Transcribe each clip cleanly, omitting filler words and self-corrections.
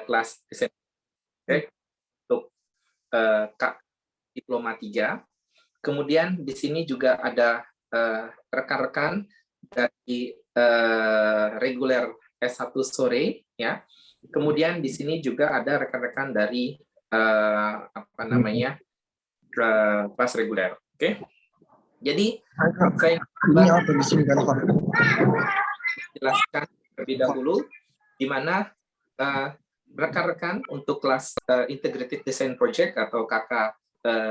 kelas desain untuk Diploma 3. Kemudian di sini juga ada rekan-rekan dari reguler S1 sore, ya. Kemudian di sini juga ada rekan-rekan dari kelas reguler. Oke. Jadi saya jelaskan terlebih dahulu di mana rekan-rekan untuk kelas Integrated Design Project atau KK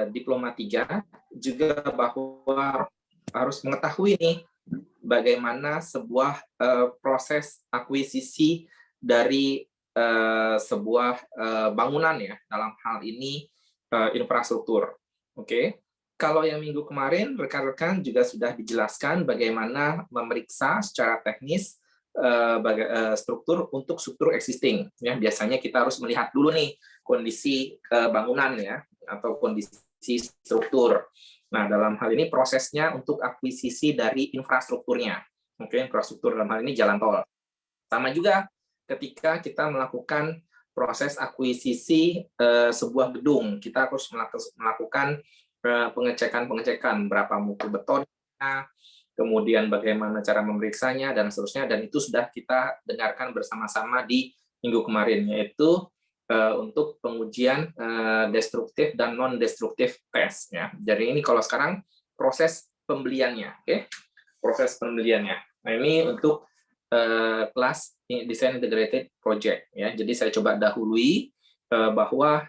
Diploma 3 juga bahwa harus mengetahui nih bagaimana sebuah proses akuisisi dari sebuah bangunan, ya, dalam hal ini infrastruktur. Oke. Kalau yang minggu kemarin rekan-rekan juga sudah dijelaskan bagaimana memeriksa secara teknis struktur untuk struktur existing, ya. Biasanya kita harus melihat dulu nih kondisi bangunan, ya, atau kondisi struktur. Nah, dalam hal ini prosesnya untuk akuisisi dari infrastrukturnya. Oke, infrastruktur dalam hal ini jalan tol. Sama juga ketika kita melakukan proses akuisisi sebuah gedung, kita harus melakukan pengecekan berapa mutu betonnya, kemudian bagaimana cara memeriksanya, dan seterusnya, dan itu sudah kita dengarkan bersama-sama di minggu kemarin, yaitu untuk pengujian destruktif dan non-destruktif test, ya. Jadi ini kalau sekarang proses pembeliannya, oke? Proses pembeliannya. Nah, ini untuk kelas Design Integrated Project, ya. Jadi saya coba dahului bahwa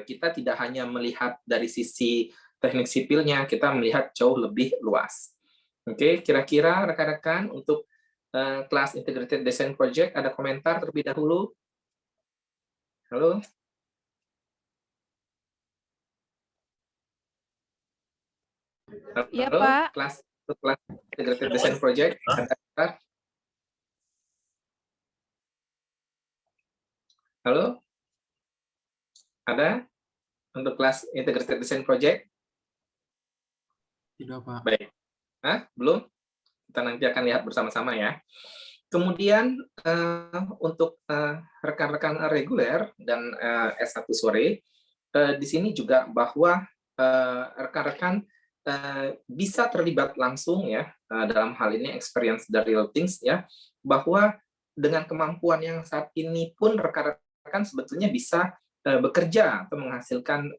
kita tidak hanya melihat dari sisi teknik sipilnya, kita melihat jauh lebih luas. Oke, kira-kira rekan-rekan untuk kelas Integrated Design Project ada komentar terlebih dahulu? Halo? Iya, Halo, Pak. kelas Integrated Design Project, ada komentar? Halo? Ada untuk kelas Integrated Design Project? Tidak, Pak. Baik. Belum? Kita nanti akan lihat bersama-sama, ya. Kemudian untuk rekan-rekan reguler dan S1 sore, di sini juga bahwa rekan-rekan bisa terlibat langsung, ya, dalam hal ini experience the real things, ya, bahwa dengan kemampuan yang saat ini pun rekan-rekan sebetulnya bisa bekerja atau menghasilkan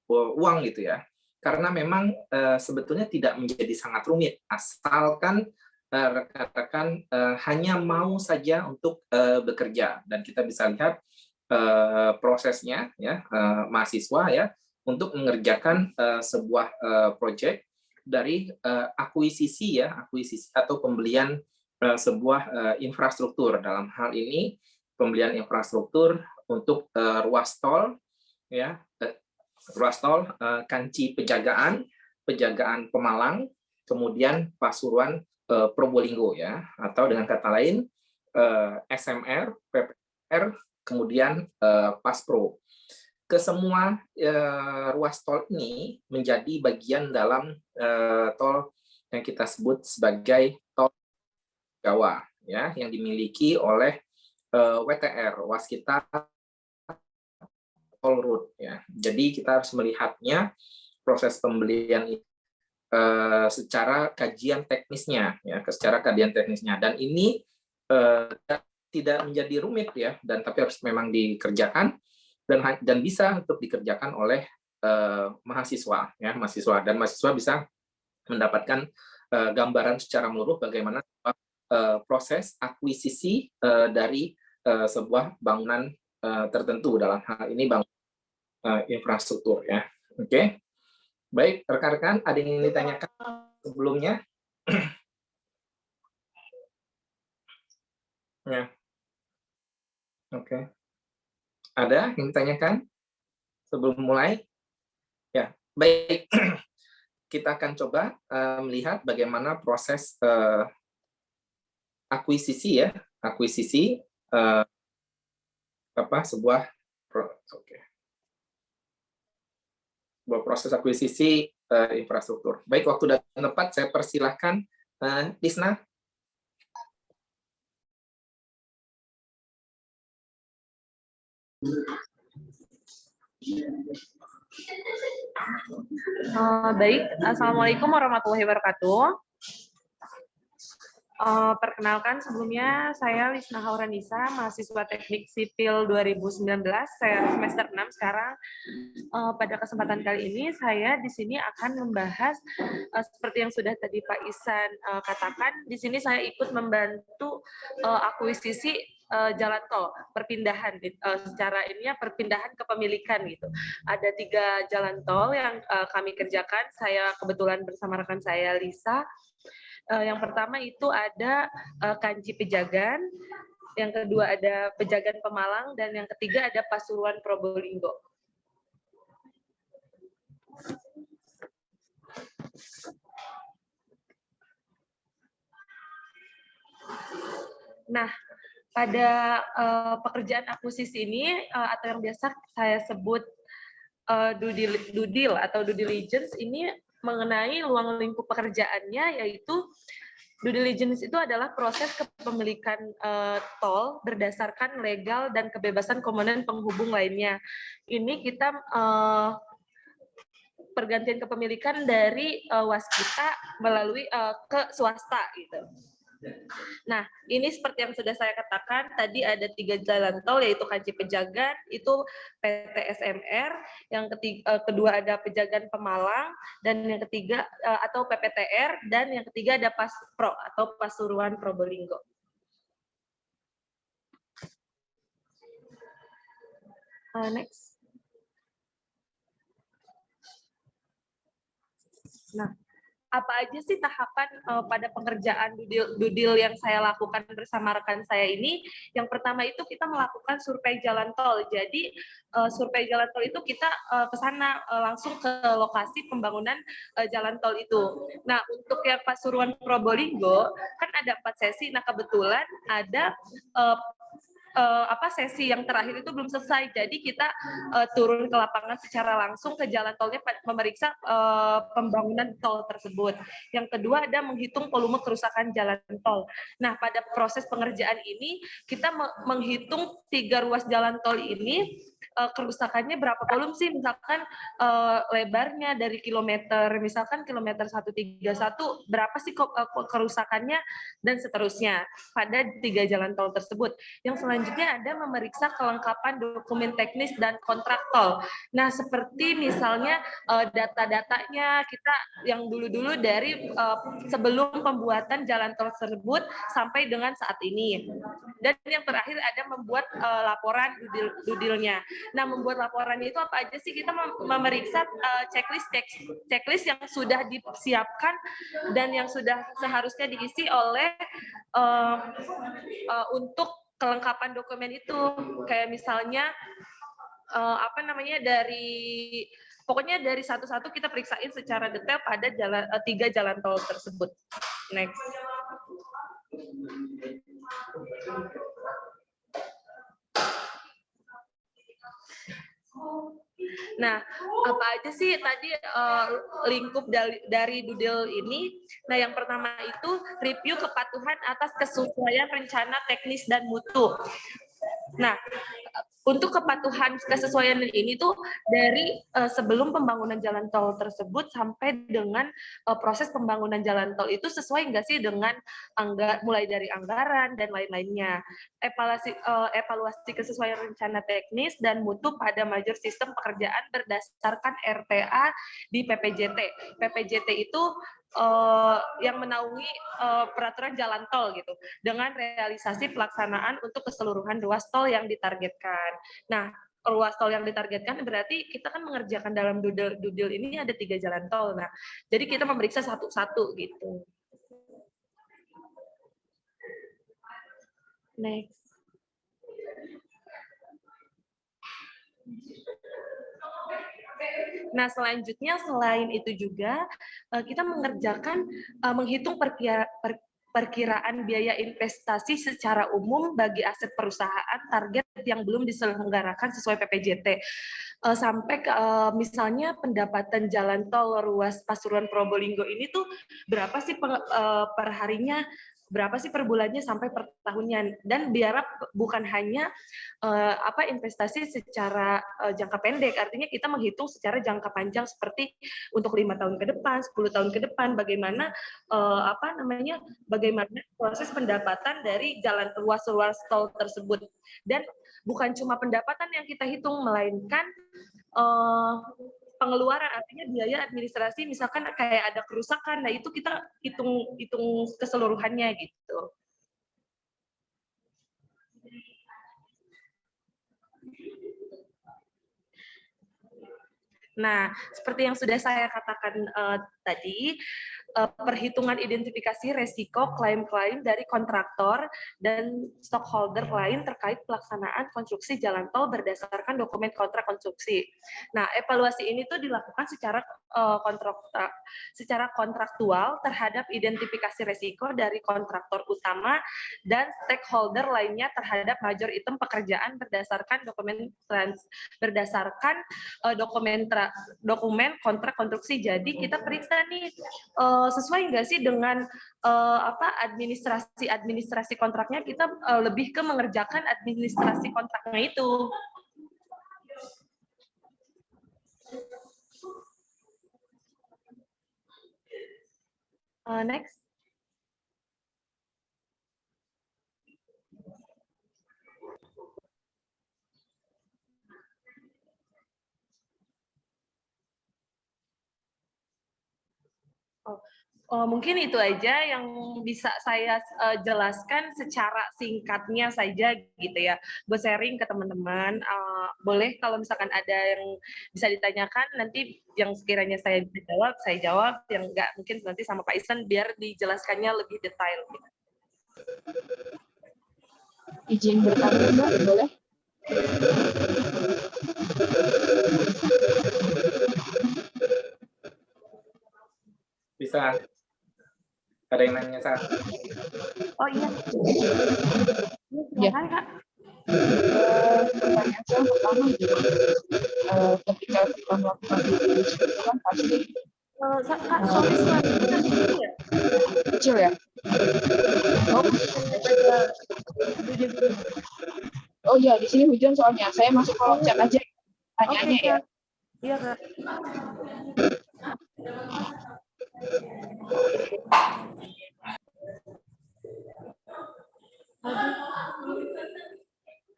uang, gitu ya. Karena memang sebetulnya tidak menjadi sangat rumit, asalkan rekan-rekan hanya mau saja untuk bekerja, dan kita bisa lihat prosesnya, ya, mahasiswa, ya, untuk mengerjakan sebuah proyek dari akuisisi, ya, akuisisi atau pembelian sebuah infrastruktur. Dalam hal ini pembelian infrastruktur untuk ruas tol, ya, ruas tol Kanci Pejagaan Pemalang, kemudian Pasuruan Probolinggo, ya, atau dengan kata lain SMR, PPR, kemudian Paspro. Kesemua ruas tol ini menjadi bagian dalam tol yang kita sebut sebagai tol Jawa, ya, yang dimiliki oleh WTR, Waskita Toll Road, ya. Jadi kita harus melihatnya proses pembelian secara kajian teknisnya, ya, secara kajian teknisnya, dan ini tidak menjadi rumit, ya, dan tapi harus memang dikerjakan dan bisa untuk dikerjakan oleh mahasiswa, ya, dan mahasiswa bisa mendapatkan gambaran secara menyeluruh bagaimana proses akuisisi dari sebuah bangunan tertentu, dalam hal ini bangunan infrastruktur, ya. Oke. Baik, rekan-rekan, ada yang ingin ditanyakan sebelumnya? Ya. Oke. Ada yang ditanyakan sebelum mulai? Ya, baik. Kita akan coba melihat bagaimana proses akuisisi, ya, akuisisi sebuah proses akuisisi infrastruktur. Baik, waktu dan tempat saya persilahkan Disna. Baik, Assalamualaikum warahmatullahi wabarakatuh. Perkenalkan, sebelumnya saya Lisna Hauranisa, mahasiswa Teknik Sipil 2019, saya semester 6 sekarang. Pada kesempatan kali ini saya di sini akan membahas seperti yang sudah tadi Pak Ihsan katakan, di sini saya ikut membantu akuisisi jalan tol, perpindahan secara ininya perpindahan kepemilikan gitu. Ada 3 jalan tol yang kami kerjakan. Saya kebetulan bersama rekan saya Lisa. Yang pertama itu ada Kanci Pejagan, yang kedua ada Pejagan Pemalang, dan yang ketiga ada Pasuruan Probolinggo. Nah, pada pekerjaan akuisisi ini atau yang biasa saya sebut due deal atau due diligence ini mengenai ruang lingkup pekerjaannya, yaitu due diligence itu adalah proses kepemilikan tol berdasarkan legal dan kebebasan komponen penghubung lainnya. Ini kita pergantian kepemilikan dari waskita melalui ke swasta gitu. Nah, ini seperti yang sudah saya katakan, tadi ada 3 jalan tol, yaitu Kanci Pejagan, itu PT SMR, yang kedua ada Pejagan Pemalang, dan yang ketiga atau PPTR, dan yang ketiga ada Paspro atau Pasuruan Probolinggo. Next. Nah, apa aja sih tahapan pada pengerjaan due deal yang saya lakukan bersama rekan saya ini? Yang pertama itu kita melakukan survei jalan tol. Jadi survei jalan tol itu kita ke sana langsung ke lokasi pembangunan jalan tol itu. Nah, untuk yang Pasuruan Probolinggo kan ada 4 sesi. Nah, kebetulan ada sesi yang terakhir itu belum selesai, jadi kita turun ke lapangan secara langsung ke jalan tolnya memeriksa pembangunan tol tersebut. Yang kedua ada menghitung volume kerusakan jalan tol. Nah, pada proses pengerjaan ini kita menghitung 3 ruas jalan tol ini kerusakannya berapa volume sih, misalkan lebarnya dari kilometer, misalkan kilometer 131 berapa sih kerusakannya, dan seterusnya pada 3 jalan tol tersebut. Yang selanjutnya ada memeriksa kelengkapan dokumen teknis dan kontrak tol. Nah, seperti misalnya data-datanya kita yang dulu-dulu dari sebelum pembuatan jalan tol tersebut sampai dengan saat ini. Dan yang terakhir ada membuat laporan due deal-nya. Nah, membuat laporannya itu apa aja sih? Kita memeriksa checklist yang sudah disiapkan dan yang sudah seharusnya diisi oleh untuk kelengkapan dokumen itu, kayak misalnya pokoknya dari satu-satu kita periksain secara detail pada 3 jalan tol tersebut. Next. Nah, apa aja sih tadi lingkup dari due deal ini? Nah, yang pertama itu review kepatuhan atas kesesuaian rencana teknis dan mutu. Nah, untuk kepatuhan kesesuaian ini tuh dari sebelum pembangunan jalan tol tersebut sampai dengan proses pembangunan jalan tol itu sesuai nggak sih dengan mulai dari anggaran dan lain-lainnya. Evaluasi kesesuaian rencana teknis dan mutu pada major sistem pekerjaan berdasarkan RTA di PPJT. PPJT itu yang menaungi peraturan jalan tol gitu, dengan realisasi pelaksanaan untuk keseluruhan ruas tol yang ditargetkan. Nah, ruas tol yang ditargetkan berarti kita kan mengerjakan dalam due deal ini ada 3 jalan tol. Nah, jadi kita memeriksa satu-satu gitu. Next. Nah, selanjutnya selain itu juga kita mengerjakan menghitung perkiraan biaya investasi secara umum bagi aset perusahaan target yang belum diselenggarakan sesuai PPJT. Sampai ke misalnya pendapatan jalan tol ruas Pasuruan Probolinggo ini tuh berapa sih per harinya, berapa sih per bulannya sampai per tahunnya, dan biar bukan hanya investasi secara jangka pendek, artinya kita menghitung secara jangka panjang seperti untuk 5 tahun ke depan, 10 tahun ke depan, bagaimana bagaimana proses pendapatan dari jalan ruas tol tersebut. Dan bukan cuma pendapatan yang kita hitung, melainkan pengeluaran, artinya biaya administrasi, misalkan kayak ada kerusakan, nah itu kita hitung keseluruhannya gitu. Nah, seperti yang sudah saya katakan tadi, perhitungan identifikasi resiko klaim-klaim dari kontraktor dan stockholder lain terkait pelaksanaan konstruksi jalan tol berdasarkan dokumen kontrak konstruksi. Nah, evaluasi ini tuh dilakukan secara kontraktual terhadap identifikasi resiko dari kontraktor utama dan stakeholder lainnya terhadap major item pekerjaan berdasarkan dokumen kontrak konstruksi. Jadi kita periksa nih sesuai nggak sih dengan administrasi kontraknya, kita lebih ke mengerjakan administrasi kontraknya itu. Next. Mungkin itu aja yang bisa saya jelaskan secara singkatnya saja gitu ya, buat sharing ke teman-teman. Boleh kalau misalkan ada yang bisa ditanyakan, nanti yang sekiranya saya jawab, yang enggak mungkin nanti sama Pak Ihsan biar dijelaskannya lebih detail. Izin bertanya, Mbak, boleh? Bisa. Ada yang nanya, Sa? Oh iya. Ya. Kak. Pertanyaan saya pertama, ketika kita melakukan itu kan pasti Kak, sorry, suaranya kecil ya? kecil ya? Oh iya, di sini hujan soalnya. Saya masuk kolom chat aja tanyaannya ya. Iya, Kak.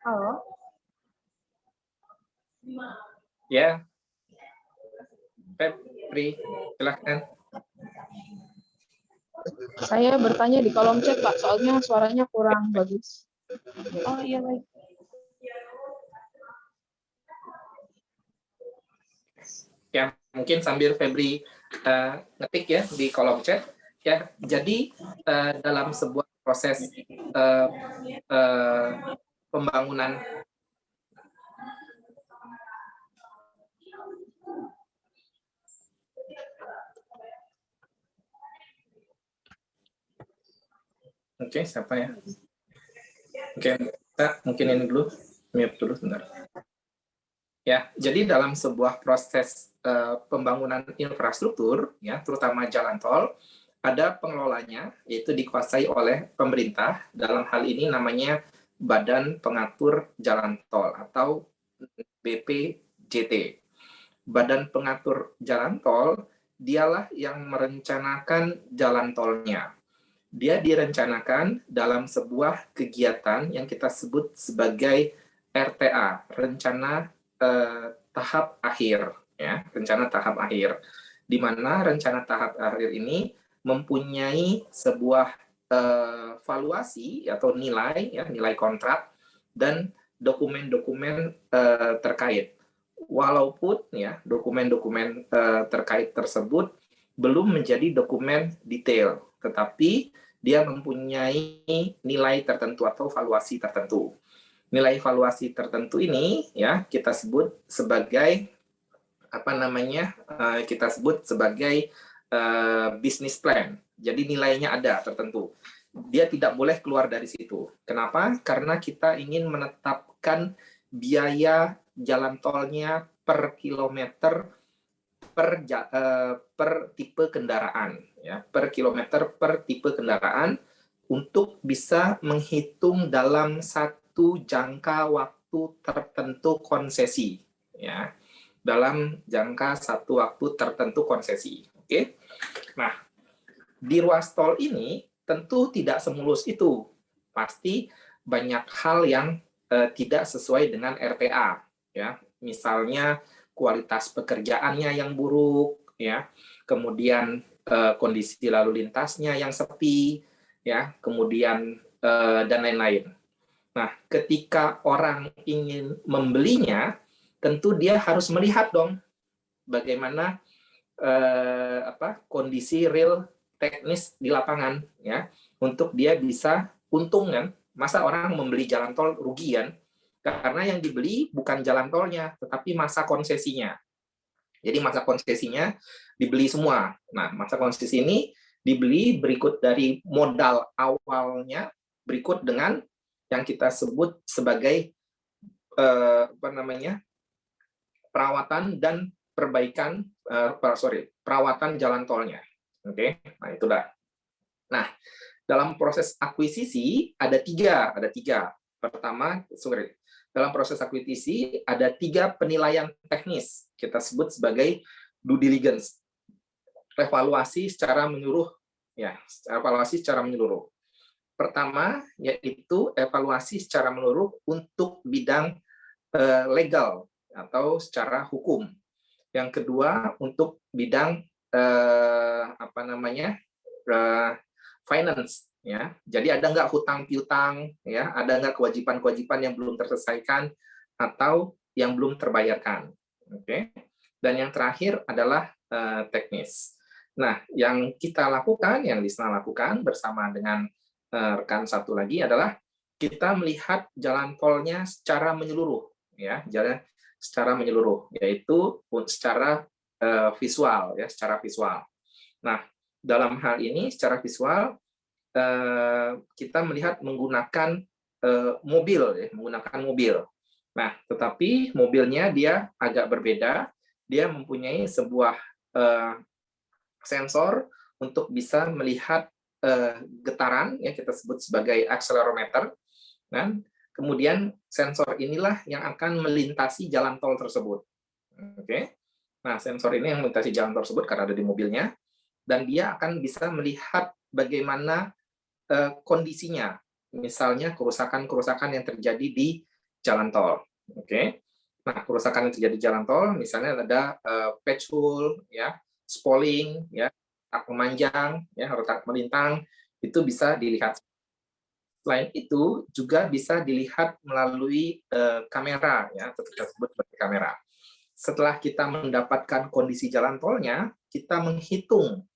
Halo. Ya. Febri, silahkan. Saya bertanya di kolom chat, Pak, soalnya suaranya kurang bagus. Oh iya, baik. Ya, mungkin sambil Febri ngetik ya di kolom chat. Ya, jadi dalam sebuah proses pembangunan Oke, siapa ya? Oke, kita mungkin ini dulu, mute dulu sebentar. Ya, jadi dalam sebuah proses pembangunan infrastruktur, ya, terutama jalan tol, ada pengelolanya, yaitu dikuasai oleh pemerintah. Dalam hal ini namanya Badan Pengatur Jalan Tol atau BPJT. Badan Pengatur Jalan Tol, dialah yang merencanakan jalan tolnya. Dia direncanakan dalam sebuah kegiatan yang kita sebut sebagai RTA, rencana tahap akhir, ya, rencana tahap akhir, di mana rencana tahap akhir ini mempunyai sebuah valuasi atau nilai, ya, nilai kontrak dan dokumen-dokumen terkait. Walaupun ya dokumen-dokumen terkait tersebut belum menjadi dokumen detail, tetapi dia mempunyai nilai tertentu atau valuasi tertentu. Nilai valuasi tertentu ini ya kita sebut sebagai apa namanya? Kita sebut sebagai business plan. Jadi nilainya ada tertentu. Dia tidak boleh keluar dari situ. Kenapa? Karena kita ingin menetapkan biaya jalan tolnya per kilometer per tipe kendaraan, ya, per kilometer per tipe kendaraan untuk bisa menghitung dalam satu jangka waktu tertentu konsesi, ya, dalam jangka satu waktu tertentu konsesi. Oke, nah di ruas tol ini tentu tidak semulus itu, pasti banyak hal yang tidak sesuai dengan RTA, ya, misalnya kualitas pekerjaannya yang buruk, ya, kemudian kondisi lalu lintasnya yang sepi, ya, kemudian dan lain-lain. Nah, ketika orang ingin membelinya, tentu dia harus melihat dong bagaimana kondisi real teknis di lapangan, ya, untuk dia bisa untung kan. Masa orang membeli jalan tol rugi kan? Karena yang dibeli bukan jalan tolnya, tetapi masa konsesinya. Jadi masa konsesinya dibeli semua. Nah, masa konsesi ini dibeli berikut dari modal awalnya, berikut dengan yang kita sebut sebagai perawatan dan perbaikan perawatan jalan tolnya. Oke, nah itulah. Nah, dalam proses akuisisi ada tiga. Pertama, dalam proses akuisisi ada 3 penilaian teknis, kita sebut sebagai due diligence, evaluasi secara menyeluruh, ya, evaluasi secara menyeluruh. Pertama yaitu evaluasi secara menyeluruh untuk bidang legal atau secara hukum. Yang kedua untuk bidang finance, ya. Jadi ada nggak hutang piutang, ya, ada nggak kewajiban-kewajiban yang belum terselesaikan atau yang belum terbayarkan. Oke. Dan yang terakhir adalah teknis. Nah, yang kita lakukan, yang Lisna lakukan bersama dengan rekan satu lagi adalah kita melihat jalan tolnya secara menyeluruh, ya, jalan secara menyeluruh, yaitu secara visual, ya, secara visual. Nah, dalam hal ini secara visual kita melihat menggunakan mobil, ya, menggunakan mobil. Nah, tetapi mobilnya dia agak berbeda. Dia mempunyai sebuah sensor untuk bisa melihat getaran, ya, kita sebut sebagai accelerometer. Dan kemudian sensor inilah yang akan melintasi jalan tol tersebut. Oke. Nah, sensor ini yang melintasi jalan tol tersebut karena ada di mobilnya, dan dia akan bisa melihat bagaimana kondisinya, misalnya kerusakan-kerusakan yang terjadi di jalan tol. Oke. Nah, kerusakan yang terjadi di jalan tol, misalnya ada patch hole, ya, spalling, ya, retak memanjang, ya, retak melintang, itu bisa dilihat. Selain itu juga bisa dilihat melalui kamera, ya, atau kita sebut sebagai kamera. Setelah kita mendapatkan kondisi jalan tolnya, kita menghitung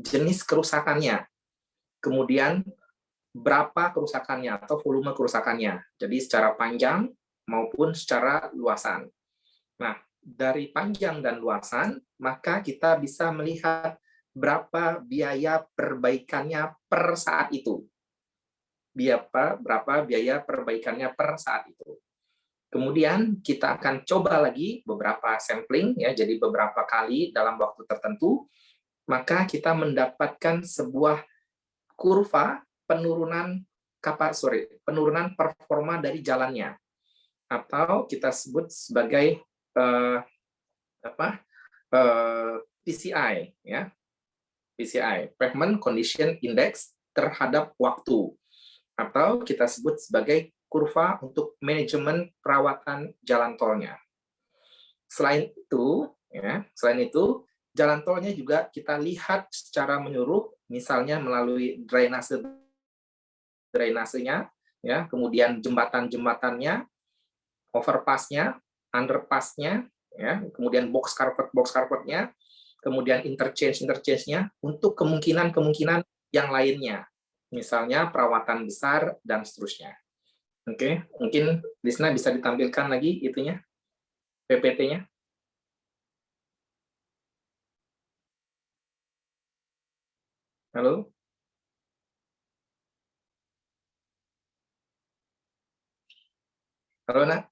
jenis kerusakannya, kemudian berapa kerusakannya atau volume kerusakannya, jadi secara panjang maupun secara luasan. Nah, dari panjang dan luasan, maka kita bisa melihat berapa biaya perbaikannya per saat itu. Berapa biaya perbaikannya per saat itu. Kemudian kita akan coba lagi beberapa sampling, ya, jadi beberapa kali dalam waktu tertentu, maka kita mendapatkan sebuah kurva penurunan performa dari jalannya, atau kita sebut sebagai PCI, ya, PCI, Pavement Condition Index terhadap waktu, atau kita sebut sebagai kurva untuk manajemen perawatan jalan tolnya. Selain itu, jalan tolnya juga kita lihat secara menyeluruh, misalnya melalui drainasenya, ya, kemudian jembatan-jembatannya, overpass-nya, underpass-nya, ya, kemudian box carpet-nya, kemudian interchange-nya, untuk kemungkinan-kemungkinan yang lainnya, misalnya perawatan besar dan seterusnya. Oke, mungkin Lisna bisa ditampilkan lagi itunya, PPT-nya. Halo? Halo, Nak?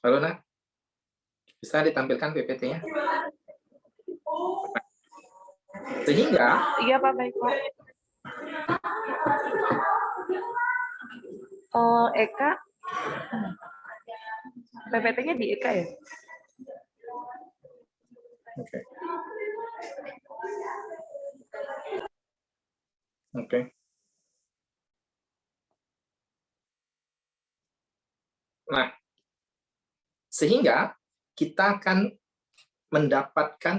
Halo, Nak? Bisa ditampilkan PPT-nya. Sehingga Iya Pak, baik Pak. Eka, PPT-nya di Eka ya? Oke. Oke. Nah, sehingga kita akan mendapatkan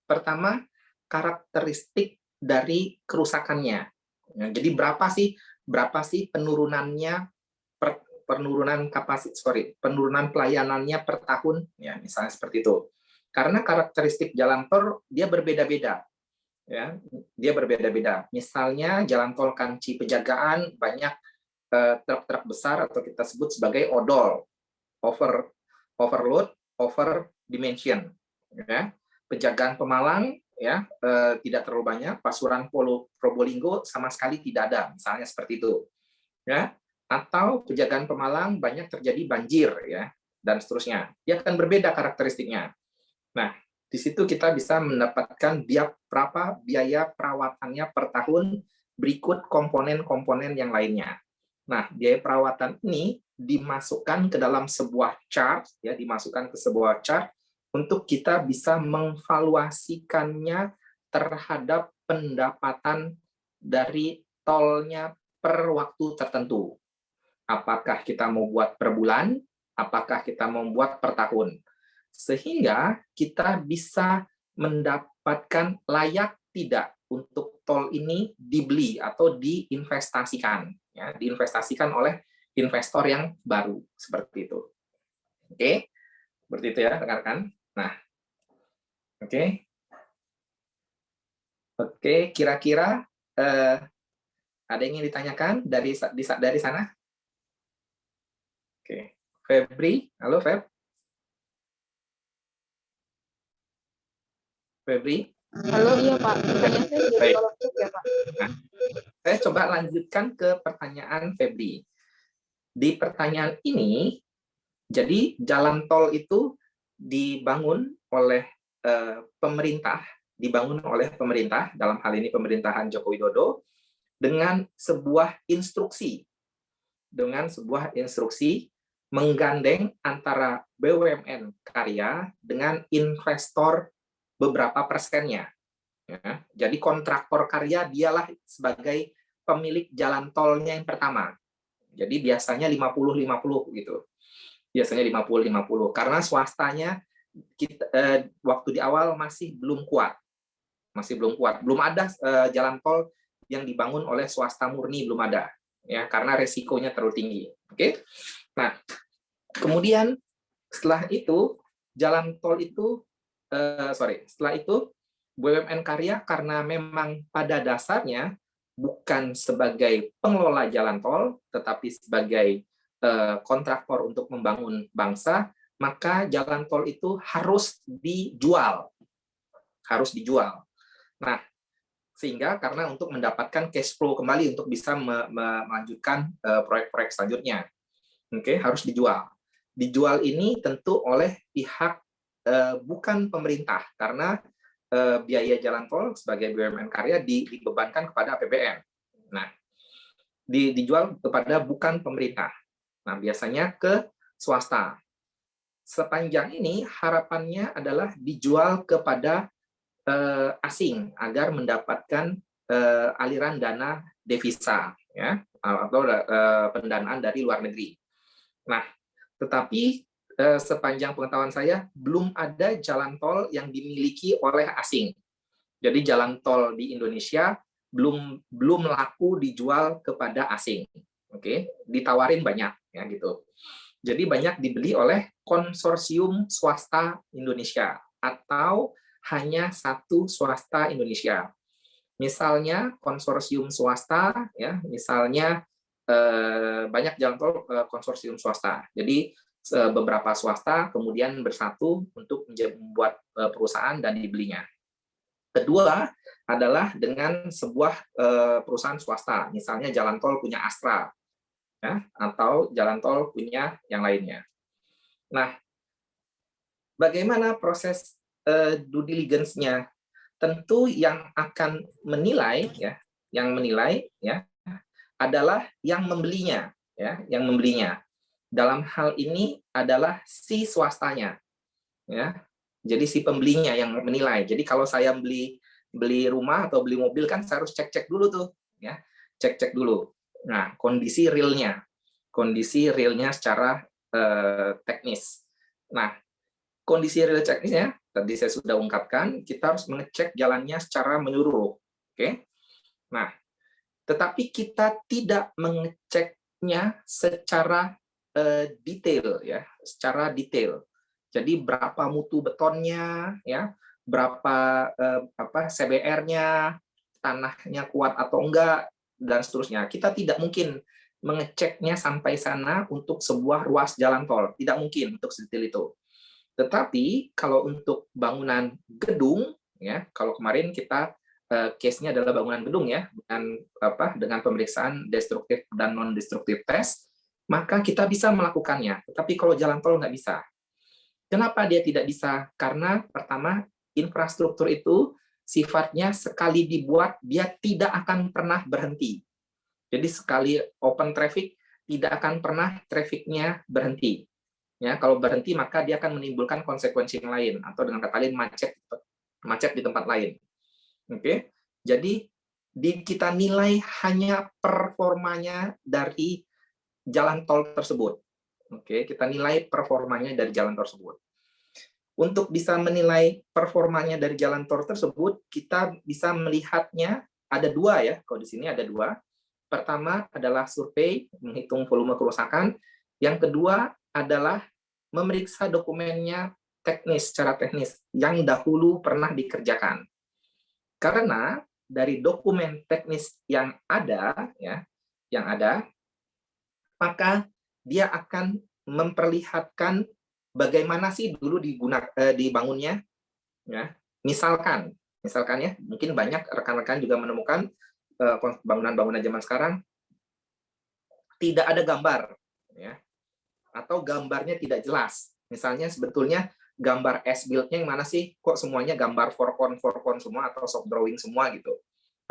pertama karakteristik dari kerusakannya. Ya, jadi berapa sih penurunannya penurunan pelayanannya per tahun, ya misalnya seperti itu. Karena karakteristik jalan tol dia berbeda-beda, ya dia berbeda-beda. Misalnya jalan tol Kanci Pejagaan banyak truk-truk besar atau kita sebut sebagai odol, overload, over dimension. Ya. Pejagaan Pemalang ya tidak terlalu banyak, Pasuruan Probolinggo sama sekali tidak ada, misalnya seperti itu. Ya. Atau Pejagaan Pemalang banyak terjadi banjir ya dan seterusnya. Dia akan berbeda karakteristiknya. Nah, di situ kita bisa mendapatkan berapa biaya perawatannya per tahun berikut komponen-komponen yang lainnya. Nah, biaya perawatan ini dimasukkan ke dalam sebuah chart, ya, dimasukkan ke sebuah chart untuk kita bisa memvaluasikannya terhadap pendapatan dari tolnya per waktu tertentu. Apakah kita mau buat per bulan, apakah kita mau buat per tahun. Sehingga kita bisa mendapatkan layak tidak untuk tol ini dibeli atau diinvestasikan, ya, diinvestasikan oleh investor yang baru seperti itu. Oke, seperti itu ya rekan-rekan. Nah, oke, kira-kira ada yang ingin ditanyakan dari sana? Oke, Febri, halo Feb. Febri. Halo, iya Pak. Pertanyaan saya sudah Baik. ditolak ya Pak. Nah, saya coba lanjutkan ke pertanyaan Febri. Di pertanyaan ini, jadi jalan tol itu dibangun oleh pemerintah dalam hal ini pemerintahan Joko Widodo dengan sebuah instruksi menggandeng antara BUMN karya dengan investor beberapa persennya. Ya, jadi kontraktor karya dialah sebagai pemilik jalan tolnya yang pertama. Jadi biasanya 50-50 gitu. Biasanya 50-50 karena swastanya waktu di awal masih belum kuat. Belum ada jalan tol yang dibangun oleh swasta murni, belum ada. Ya, karena resikonya terlalu tinggi. Oke. Nah, kemudian setelah itu jalan tol itu setelah itu BUMN karya karena memang pada dasarnya bukan sebagai pengelola jalan tol, tetapi sebagai kontraktor untuk membangun bangsa, maka jalan tol itu harus dijual. Nah, sehingga karena untuk mendapatkan cash flow kembali untuk bisa melanjutkan proyek-proyek selanjutnya, harus dijual. Dijual ini tentu oleh pihak bukan pemerintah, karena biaya jalan tol sebagai BUMN karya dibebankan kepada APBN. Nah, dijual kepada bukan pemerintah. Nah, biasanya ke swasta. Sepanjang ini harapannya adalah dijual kepada asing agar mendapatkan aliran dana devisa, ya, atau pendanaan dari luar negeri. Nah, tetapi sepanjang pengetahuan saya belum ada jalan tol yang dimiliki oleh asing. Jadi jalan tol di Indonesia belum laku dijual kepada asing. Oke, ditawarin banyak ya gitu. Jadi banyak dibeli oleh konsorsium swasta Indonesia atau hanya satu swasta Indonesia. Misalnya konsorsium swasta ya, misalnya banyak jalan tol konsorsium swasta. Jadi beberapa swasta kemudian bersatu untuk membuat perusahaan dan dibelinya. Kedua adalah dengan sebuah perusahaan swasta, misalnya jalan tol punya Astra, ya, atau jalan tol punya yang lainnya. Nah, bagaimana proses due diligence-nya? Tentu yang akan menilai ya, adalah yang membelinya, ya, yang membelinya. Dalam hal ini adalah si swastanya, ya. Jadi si pembelinya yang menilai. Jadi kalau saya beli rumah atau beli mobil kan saya harus cek-cek dulu tuh, ya. Cek-cek dulu. Nah, kondisi realnya secara teknis. Nah, kondisi real teknisnya tadi saya sudah ungkapkan, kita harus mengecek jalannya secara menyeluruh. Oke. Nah, tetapi kita tidak mengeceknya secara detail, ya, secara detail. Jadi berapa mutu betonnya, ya, berapa CBR-nya, tanahnya kuat atau enggak, dan seterusnya. Kita tidak mungkin mengeceknya sampai sana untuk sebuah ruas jalan tol, tidak mungkin untuk sedetail itu. Tetapi kalau untuk bangunan gedung, ya, kalau kemarin kita case-nya adalah bangunan gedung, ya, dengan pemeriksaan destruktif dan non destruktif test, maka kita bisa melakukannya. Tetapi kalau jalan tol nggak bisa. Kenapa dia tidak bisa? Karena pertama, infrastruktur itu sifatnya sekali dibuat dia tidak akan pernah berhenti. Jadi sekali open traffic tidak akan pernah traffic-nya berhenti. Ya, kalau berhenti maka dia akan menimbulkan konsekuensi yang lain, atau dengan kata lain macet di tempat lain. Oke, jadi kita nilai hanya performanya dari jalan tol tersebut. Oke, kita nilai performanya dari jalan tersebut. Untuk bisa menilai performanya dari jalan tol tersebut, kita bisa melihatnya ada dua, ya. Kalau di sini ada dua. Pertama adalah survei, menghitung volume kerusakan. Yang kedua adalah memeriksa dokumennya secara teknis yang dahulu pernah dikerjakan. Karena dari dokumen teknis yang ada, ya, maka dia akan memperlihatkan bagaimana sih dulu dibangunnya, ya. Misalkan ya, mungkin banyak rekan-rekan juga menemukan bangunan-bangunan zaman sekarang tidak ada gambar, ya, atau gambarnya tidak jelas. Misalnya sebetulnya gambar S-build-nya yang mana sih? Kok semuanya gambar forecon semua atau soft drawing semua gitu.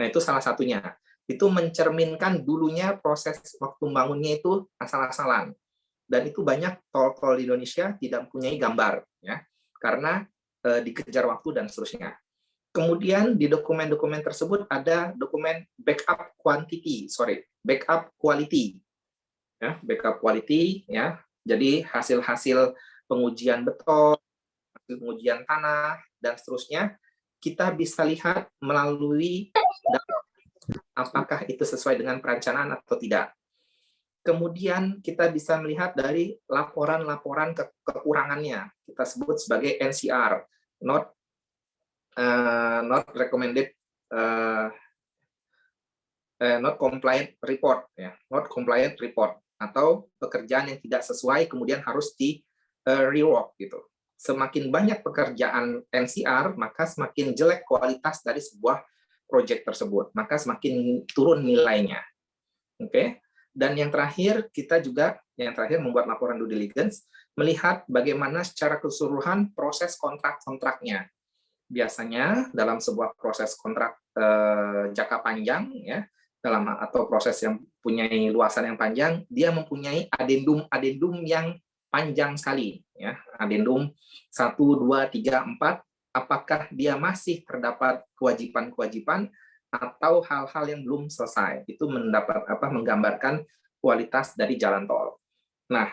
Nah, itu salah satunya. Itu mencerminkan dulunya proses waktu bangunnya itu asal-asalan. Dan itu banyak tol-tol di Indonesia tidak mempunyai gambar, ya, karena dikejar waktu dan seterusnya. Kemudian di dokumen-dokumen tersebut ada dokumen backup quality, ya, backup quality, ya. Jadi hasil-hasil pengujian beton, hasil pengujian tanah dan seterusnya kita bisa lihat melalui apakah itu sesuai dengan perencanaan atau tidak. Kemudian kita bisa melihat dari laporan-laporan kekurangannya, kita sebut sebagai NCR, not recommended, not compliant report, ya, not compliant report, atau pekerjaan yang tidak sesuai kemudian harus di rework gitu. Semakin banyak pekerjaan NCR, maka semakin jelek kualitas dari sebuah proyek tersebut, maka semakin turun nilainya. Oke. Dan yang terakhir, kita juga membuat laporan due diligence, melihat bagaimana secara keseluruhan proses kontrak-kontraknya. Biasanya dalam sebuah proses kontrak jangka panjang, ya, atau proses yang punya luasan yang panjang, dia mempunyai adendum yang panjang sekali, ya. Adendum 1, 2, 3, 4, apakah dia masih terdapat kewajiban-kewajiban atau hal-hal yang belum selesai. Itu menggambarkan kualitas dari jalan tol. Nah,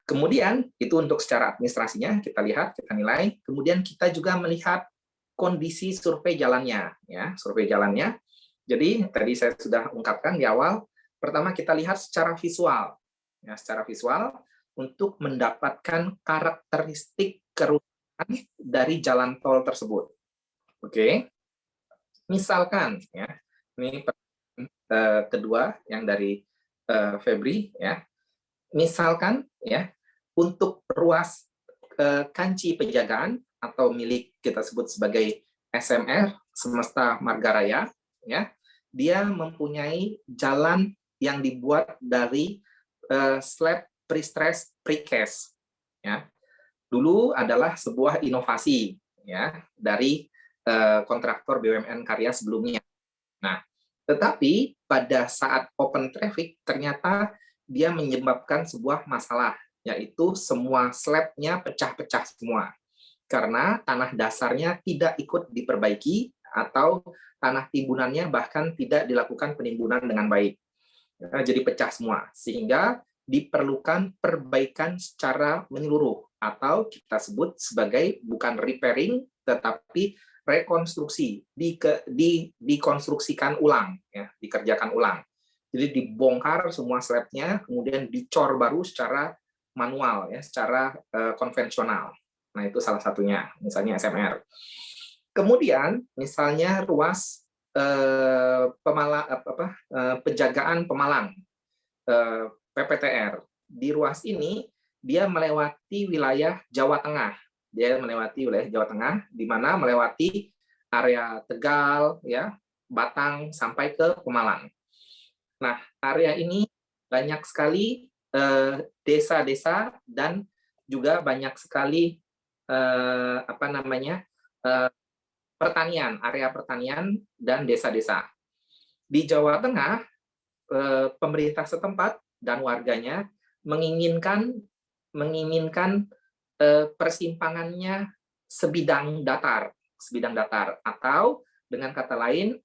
kemudian itu untuk secara administrasinya kita lihat, kita nilai. Kemudian kita juga melihat kondisi survei jalannya, ya, survei jalannya. Jadi tadi saya sudah ungkapkan di awal, pertama kita lihat secara visual, ya, secara visual untuk mendapatkan karakteristik kerusakan dari jalan tol tersebut. Oke, misalkan, ya, ini kedua yang dari Febri, ya. Misalkan, ya, untuk ruas Kanci Pejagaan atau milik kita sebut sebagai SMR, Semesta Marga Raya, ya, dia mempunyai jalan yang dibuat dari slab pre-stress precast. Ya. Dulu adalah sebuah inovasi ya dari kontraktor BUMN Karya sebelumnya. Nah, tetapi pada saat open traffic ternyata dia menyebabkan sebuah masalah, yaitu semua slabnya pecah-pecah semua. Karena tanah dasarnya tidak ikut diperbaiki atau tanah timbunannya bahkan tidak dilakukan penimbunan dengan baik. Jadi pecah semua, sehingga diperlukan perbaikan secara menyeluruh atau kita sebut sebagai bukan repairing tetapi rekonstruksi, dikonstruksikan ulang, ya, dikerjakan ulang. Jadi dibongkar semua slabnya, kemudian dicor baru secara manual, ya, secara konvensional. Nah itu salah satunya, misalnya SMR. Kemudian misalnya ruas penjagaan pemalang, PPTR. Di ruas ini dia melewati wilayah Jawa Tengah. Dia melewati wilayah Jawa Tengah, di mana melewati area Tegal, ya, Batang sampai ke Pemalang. Nah, area ini banyak sekali desa-desa dan juga banyak sekali pertanian, area pertanian dan desa-desa. Di Jawa Tengah, pemerintah setempat dan warganya menginginkan persimpangannya sebidang datar atau dengan kata lain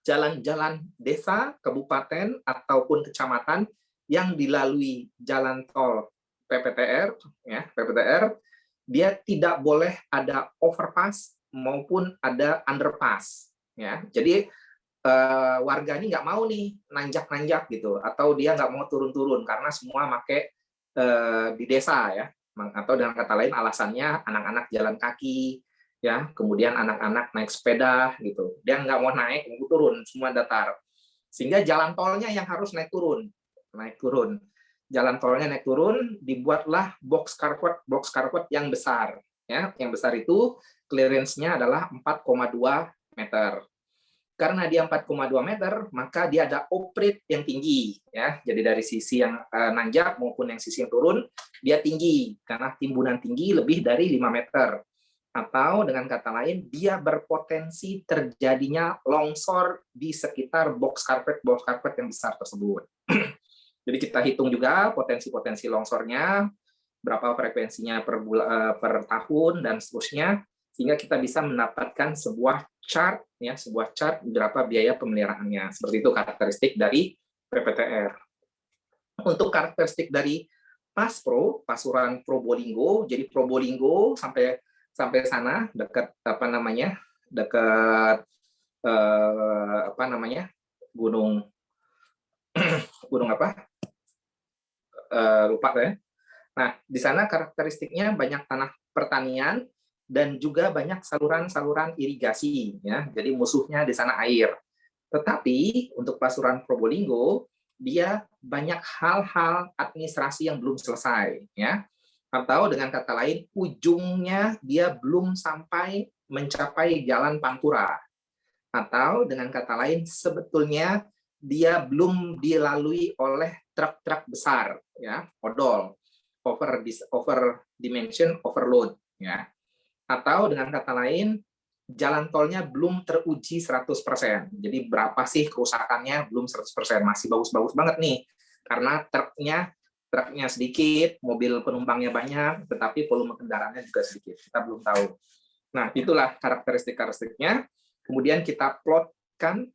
jalan-jalan desa, kabupaten ataupun kecamatan yang dilalui jalan tol PPTR, ya, PPTR, dia tidak boleh ada overpass maupun ada underpass, ya. Jadi warga ini nggak mau nih nanjak-nanjak gitu, atau dia nggak mau turun-turun karena semua pakai di desa, ya, atau dengan kata lain alasannya anak-anak jalan kaki, ya, kemudian anak-anak naik sepeda gitu, dia nggak mau naik, mau turun, semua datar, sehingga jalan tolnya yang harus naik turun, jalan tolnya naik turun, dibuatlah box carport yang besar, ya, yang besar itu clearance-nya adalah 4,2 meter. Karena dia 4,2 meter, maka dia ada operate yang tinggi, ya. Jadi dari sisi yang nanjak maupun yang sisi yang turun, dia tinggi karena timbunan tinggi lebih dari 5 meter. Atau dengan kata lain, dia berpotensi terjadinya longsor di sekitar box carpet yang besar tersebut. Jadi kita hitung juga potensi-potensi longsornya, berapa frekuensinya per tahun dan seterusnya, sehingga kita bisa mendapatkan sebuah chart, ya, berapa biaya pemeliharaannya. Seperti itu karakteristik dari PPTR. Untuk karakteristik dari PASPRO, Pasuruan Probolinggo, jadi Probolinggo sampai sana dekat gunung lupa ya. Nah, di sana karakteristiknya banyak tanah pertanian dan juga banyak saluran-saluran irigasi, ya. Jadi musuhnya di sana air. Tetapi untuk Pasuruan Probolinggo, dia banyak hal-hal administrasi yang belum selesai, ya. Atau dengan kata lain, ujungnya dia belum sampai mencapai Jalan Pantura. Atau dengan kata lain, sebetulnya dia belum dilalui oleh truk-truk besar, ya, odol, over dimension, overload, ya. Atau dengan kata lain, jalan tolnya belum teruji 100%. Jadi berapa sih kerusakannya? Belum 100%, masih bagus-bagus banget nih. Karena truknya sedikit, mobil penumpangnya banyak, tetapi volume kendaraannya juga sedikit. Kita belum tahu. Nah, itulah karakteristik-karakteristiknya. Kemudian kita plotkan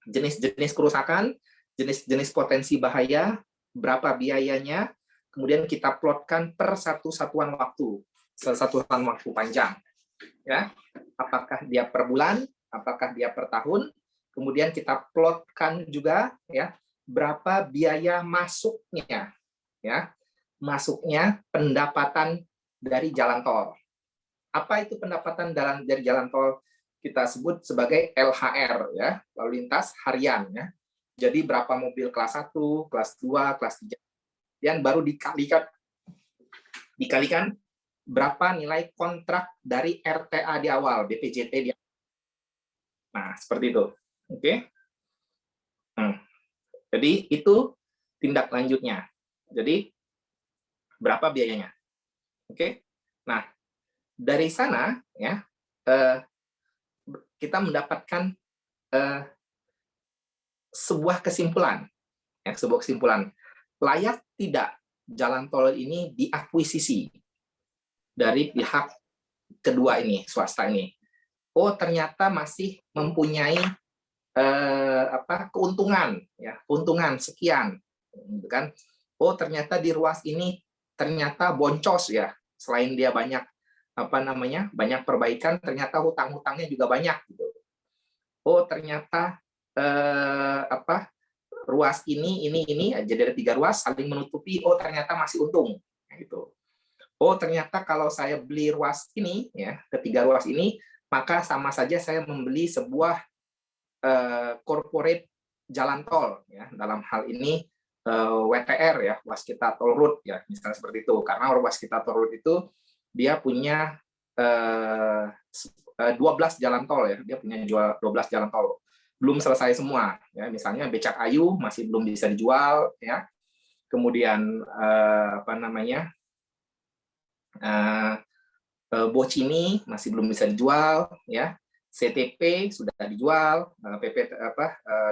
jenis-jenis kerusakan, jenis-jenis potensi bahaya, berapa biayanya, kemudian kita plotkan per satuan waktu panjang, ya. Apakah dia per bulan, apakah dia per tahun, kemudian kita plotkan juga, ya, berapa biaya masuknya, ya, pendapatan dari jalan tol. Apa itu pendapatan dari jalan tol? Kita sebut sebagai LHR, ya, lalu lintas harian, ya. Jadi berapa mobil kelas 1, kelas 2, kelas 3, dan baru dikalikan berapa nilai kontrak dari RTA di awal, BPJT di awal. Nah, seperti itu. Oke. Jadi itu tindak lanjutnya. Jadi berapa biayanya? Oke. Nah, dari sana ya kita mendapatkan sebuah kesimpulan, ya, sebuah kesimpulan layak tidak jalan tol ini diakuisisi dari pihak kedua ini, swasta ini. Oh, ternyata masih mempunyai keuntungan, ya, keuntungan sekian, kan? Oh, ternyata di ruas ini ternyata boncos ya, selain dia banyak banyak perbaikan, ternyata hutang-hutangnya juga banyak gitu. Oh, ternyata ruas ini jadi ada 3 ruas saling menutupi. Oh, ternyata masih untung gitu. Oh, ternyata kalau saya beli ruas ini ya, ketiga ruas ini, maka sama saja saya membeli sebuah corporate jalan tol ya, dalam hal ini WTR ya, Waskita Toll Road ya, misalnya seperti itu. Karena Waskita Toll Road itu dia punya 12 jalan tol ya, dia punya 12 jalan tol. Belum selesai semua ya, misalnya Becak Ayu masih belum bisa dijual ya. Kemudian Bocimi masih belum bisa dijual ya. CTP sudah dijual, PP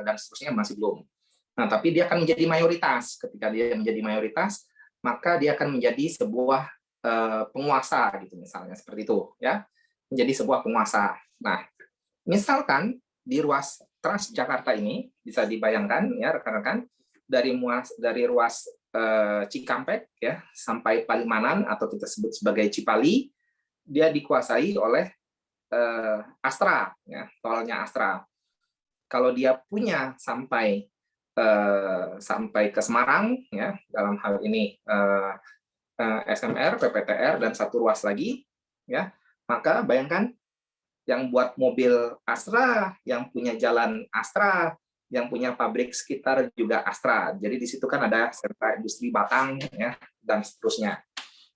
dan seterusnya masih belum. Nah, tapi dia akan menjadi mayoritas. Ketika dia menjadi mayoritas, maka dia akan menjadi sebuah penguasa gitu, misalnya seperti itu ya. Menjadi sebuah penguasa. Nah, misalkan di ruas Transjakarta ini bisa dibayangkan ya rekan-rekan, dari ruas Cikampek ya sampai Palimanan atau kita sebut sebagai Cipali, dia dikuasai oleh Astra ya, tolnya Astra. Kalau dia punya sampai ke Semarang ya, dalam hal ini SMR, PPTR dan satu ruas lagi ya, maka bayangkan yang buat mobil Astra, yang punya jalan Astra, yang punya pabrik sekitar juga Astra. Jadi di situ kan ada sentra industri Batang ya dan seterusnya.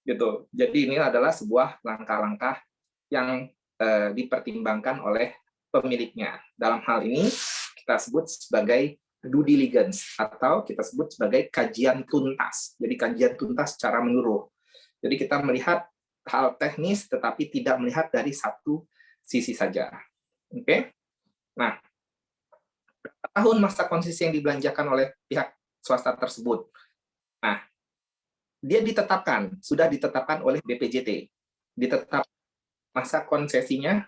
Gitu. Jadi ini adalah sebuah langkah-langkah yang dipertimbangkan oleh pemiliknya. Dalam hal ini kita sebut sebagai due diligence atau kita sebut sebagai kajian tuntas. Jadi kajian tuntas secara menyeluruh. Jadi kita melihat hal teknis tetapi tidak melihat dari satu sisi saja. Oke. Nah, tahun masa konsesi yang dibelanjakan oleh pihak swasta tersebut. Nah, dia sudah ditetapkan oleh BPJT. Ditetapkan masa konsesinya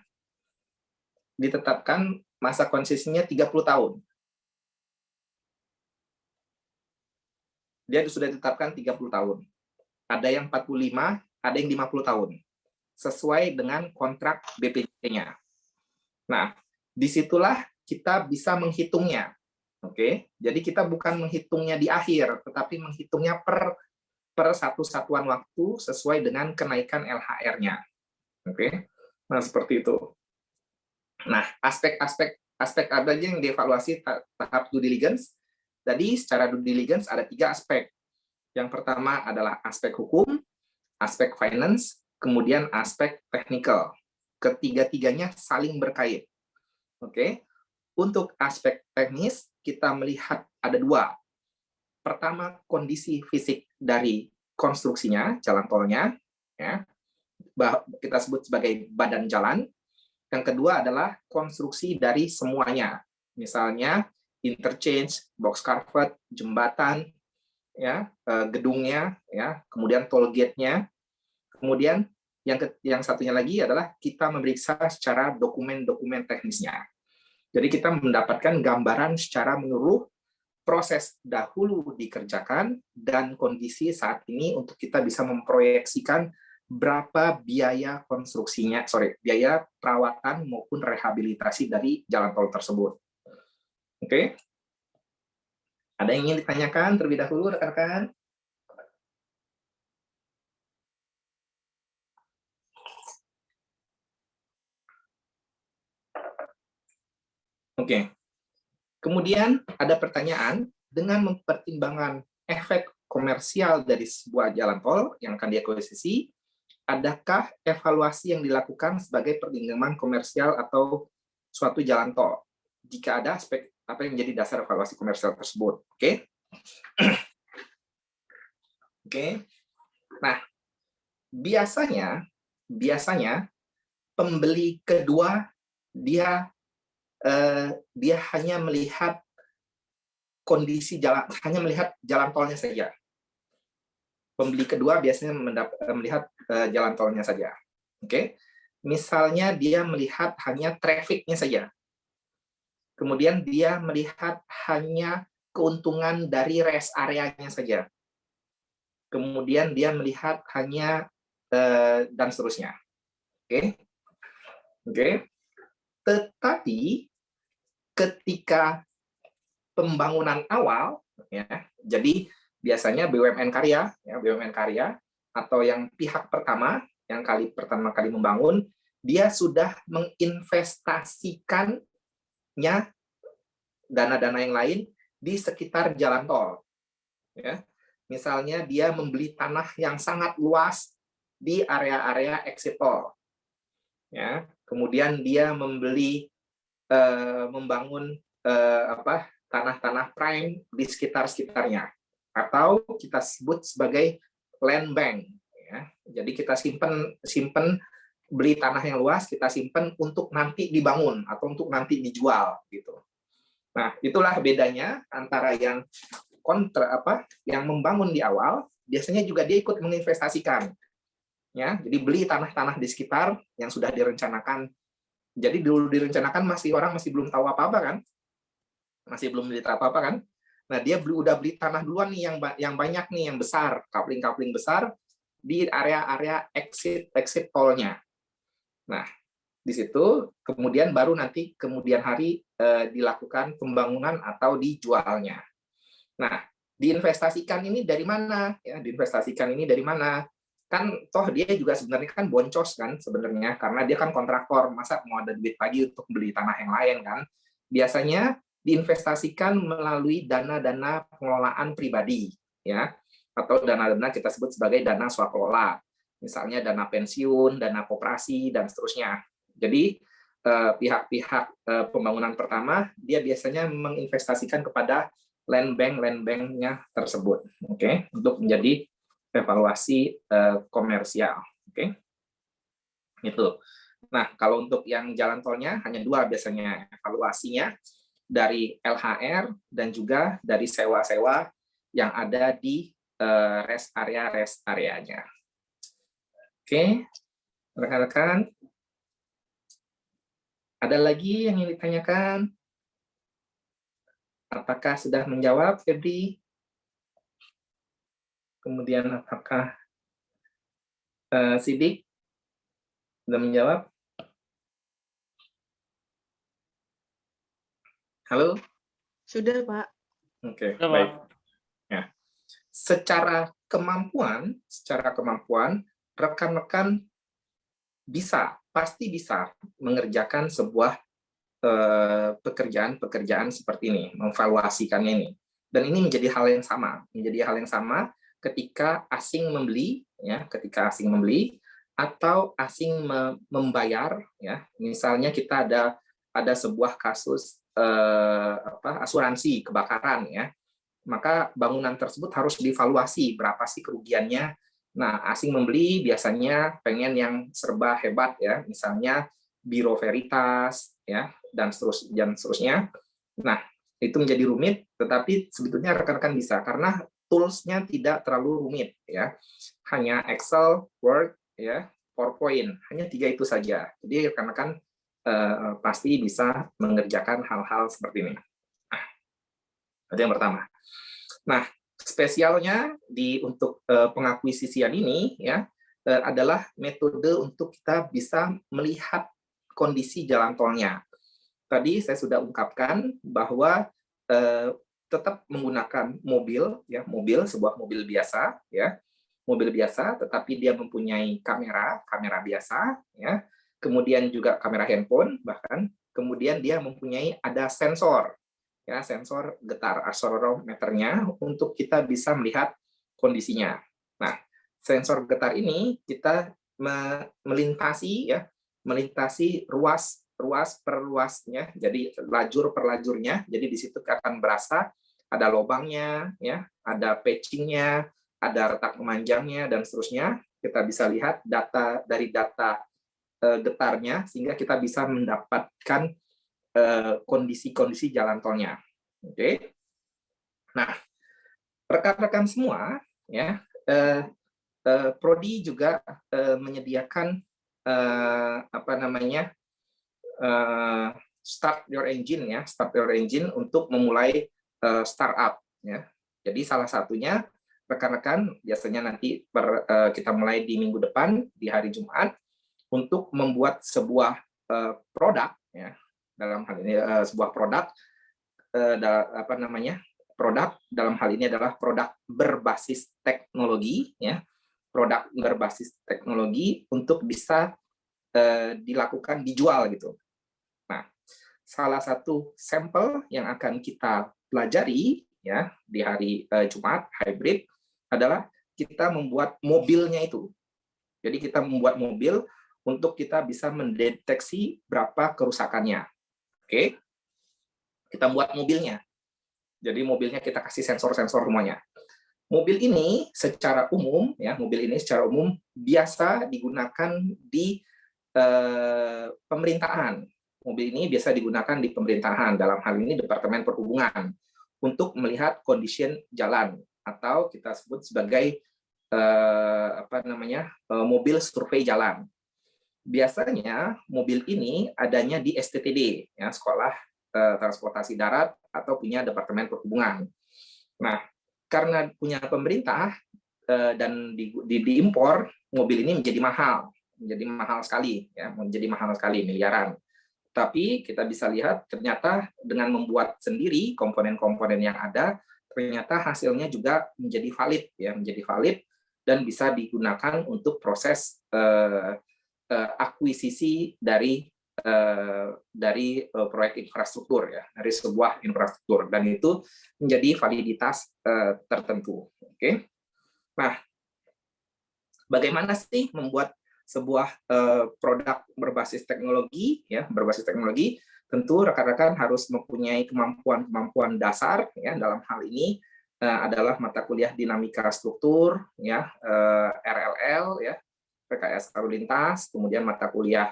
30 tahun. Dia sudah ditetapkan 30 tahun. Ada yang 45, ada yang 50 tahun. Sesuai dengan kontrak BPJT-nya. Nah, disitulah kita bisa menghitungnya. Oke, jadi kita bukan menghitungnya di akhir, tetapi menghitungnya per satu satuan waktu sesuai dengan kenaikan LHR-nya. Oke, nah seperti itu. Nah, aspek ada aja yang dievaluasi tahap due diligence. Jadi secara due diligence ada 3 aspek. Yang pertama adalah aspek hukum, aspek finance, kemudian aspek technical. Ketiga-tiganya saling berkait. Oke. Untuk aspek teknis, kita melihat ada 2. Pertama, kondisi fisik dari konstruksinya, jalan tolnya, ya. Kita sebut sebagai badan jalan. Yang kedua adalah konstruksi dari semuanya. Misalnya interchange, box culvert, jembatan, ya, gedungnya, ya, kemudian toll gate-nya. Kemudian yang satunya lagi adalah kita memeriksa secara dokumen-dokumen teknisnya. Jadi kita mendapatkan gambaran secara menyeluruh proses dahulu dikerjakan dan kondisi saat ini untuk kita bisa memproyeksikan berapa biaya biaya perawatan maupun rehabilitasi dari jalan tol tersebut. Oke. Ada yang ingin ditanyakan terlebih dahulu, rekan-rekan? Oke. Kemudian ada pertanyaan, dengan mempertimbangkan efek komersial dari sebuah jalan tol yang akan diakuisisi, adakah evaluasi yang dilakukan sebagai pertimbangan komersial atau suatu jalan tol? Jika ada apa yang menjadi dasar evaluasi komersial tersebut. Oke. Oke. Nah, biasanya pembeli kedua dia hanya melihat kondisi jalan, hanya melihat jalan tolnya saja. Pembeli kedua biasanya melihat jalan tolnya saja. Oke. Misalnya dia melihat hanya trafficnya saja. Kemudian dia melihat hanya keuntungan dari rest areanya saja. Kemudian dia melihat hanya dan seterusnya. Oke. Oke. Tetapi ketika pembangunan awal, ya, jadi biasanya BUMN karya, ya, BUMN karya atau yang pihak pertama yang pertama kali membangun, dia sudah menginvestasikannya dana-dana yang lain di sekitar jalan tol. Ya. Misalnya dia membeli tanah yang sangat luas di area-area exit tol. Ya. Kemudian dia membangun tanah-tanah prime di sekitarnya, atau kita sebut sebagai land bank. Ya. Jadi kita simpen beli tanah yang luas, kita simpen untuk nanti dibangun atau untuk nanti dijual gitu. Nah, itulah bedanya antara yang yang membangun di awal, biasanya juga dia ikut menginvestasikan. Ya, jadi beli tanah-tanah di sekitar yang sudah direncanakan. Jadi dulu direncanakan orang masih belum tahu apa-apa kan? Masih belum beli apa-apa kan? Nah, dia udah beli tanah duluan nih yang banyak nih, yang besar, coupling besar di area-area exit tolnya. Nah, di situ kemudian baru nanti kemudian hari dilakukan pembangunan atau dijualnya. Nah, diinvestasikan ini dari mana? Ya, diinvestasikan ini dari mana? Kan toh dia juga sebenarnya kan boncos kan sebenarnya, karena dia kan kontraktor, masa mau ada duit lagi untuk beli tanah yang lain kan? Biasanya diinvestasikan melalui dana-dana pengelolaan pribadi, ya, atau dana-dana kita sebut sebagai dana swakelola, misalnya dana pensiun, dana koperasi, dan seterusnya. Jadi pihak-pihak pembangunan pertama dia biasanya menginvestasikan kepada land bank-nya tersebut, oke, untuk menjadi evaluasi komersial, oke, itu. Nah, kalau untuk yang jalan tolnya hanya dua biasanya evaluasinya, dari LHR dan juga dari sewa-sewa yang ada di rest areanya. Oke, rekan-rekan, ada lagi yang ingin ditanyakan? Apakah sudah menjawab, Febri? Kemudian apakah Sidik sudah menjawab? Halo? Sudah, Pak. Oke, baik. Ya. Secara kemampuan, rekan-rekan pasti bisa mengerjakan sebuah pekerjaan seperti ini, mengevaluasikannya ini. Dan ini menjadi hal yang sama ketika asing membeli, ya, atau asing membayar, ya. Misalnya kita ada sebuah kasus asuransi kebakaran, ya, maka bangunan tersebut harus dievaluasi berapa sih kerugiannya. Nah, asing membeli biasanya pengen yang serba hebat, ya, misalnya Biro Veritas, ya, dan seterusnya. Nah, itu menjadi rumit, tetapi sebetulnya rekan-rekan bisa karena tools-nya tidak terlalu rumit, ya, hanya Excel, Word, ya, PowerPoint, hanya 3 itu saja. Jadi rekan-rekan pasti bisa mengerjakan hal-hal seperti ini. Nah, itu yang pertama. Nah, spesialnya untuk pengakuisisian ini, ya, adalah metode untuk kita bisa melihat kondisi jalan tolnya. Tadi saya sudah ungkapkan bahwa tetap menggunakan mobil, ya, sebuah mobil biasa, ya, mobil biasa, tetapi dia mempunyai kamera biasa, ya. Kemudian juga kamera handphone, bahkan kemudian dia mempunyai ada sensor, ya, sensor getar akselerometernya untuk kita bisa melihat kondisinya. Nah, sensor getar ini kita melintasi ruas ruas per ruasnya, jadi lajur per lajurnya. Jadi di situ akan berasa ada lubangnya, ya, ada patchingnya, ada retak memanjangnya dan seterusnya. Kita bisa lihat data dari data getarnya sehingga kita bisa mendapatkan kondisi-kondisi jalan tolnya. Oke. Nah, rekan-rekan semua, ya, Prodi juga menyediakan apa namanya start your engine untuk memulai startup, ya. Jadi salah satunya rekan-rekan biasanya nanti kita mulai di minggu depan di hari Jumat untuk membuat sebuah produk, ya. Dalam hal ini sebuah produk apa namanya? Produk dalam hal ini adalah produk berbasis teknologi, ya. Produk berbasis teknologi untuk bisa dilakukan dijual gitu. Nah, salah satu sampel yang akan kita pelajari, ya, di hari Jumat hybrid adalah kita membuat mobilnya itu. Jadi kita membuat mobil untuk kita bisa mendeteksi berapa kerusakannya. Oke. Kita buat mobilnya. Jadi mobilnya kita kasih sensor-sensor semuanya. Mobil ini secara umum, ya, biasa digunakan di pemerintahan. Mobil ini biasa digunakan di pemerintahan, dalam hal ini Departemen Perhubungan, untuk melihat kondisi jalan atau kita sebut sebagai apa namanya mobil survei jalan. Biasanya mobil ini adanya di STTD, ya, Sekolah Transportasi Darat atau punya Departemen Perhubungan. Nah, karena punya pemerintah dan diimpor, mobil ini menjadi mahal sekali, ya, miliaran. Tapi kita bisa lihat ternyata dengan membuat sendiri komponen-komponen yang ada, ternyata hasilnya juga menjadi valid dan bisa digunakan untuk proses akuisisi dari proyek infrastruktur, ya, dari sebuah infrastruktur, dan itu menjadi validitas tertentu. Oke. Nah, bagaimana sih membuat sebuah produk berbasis teknologi, ya, tentu rekan-rekan harus mempunyai kemampuan dasar, ya. Dalam hal ini adalah mata kuliah dinamika struktur, ya, RLL, ya, PKS lalu lintas, kemudian mata kuliah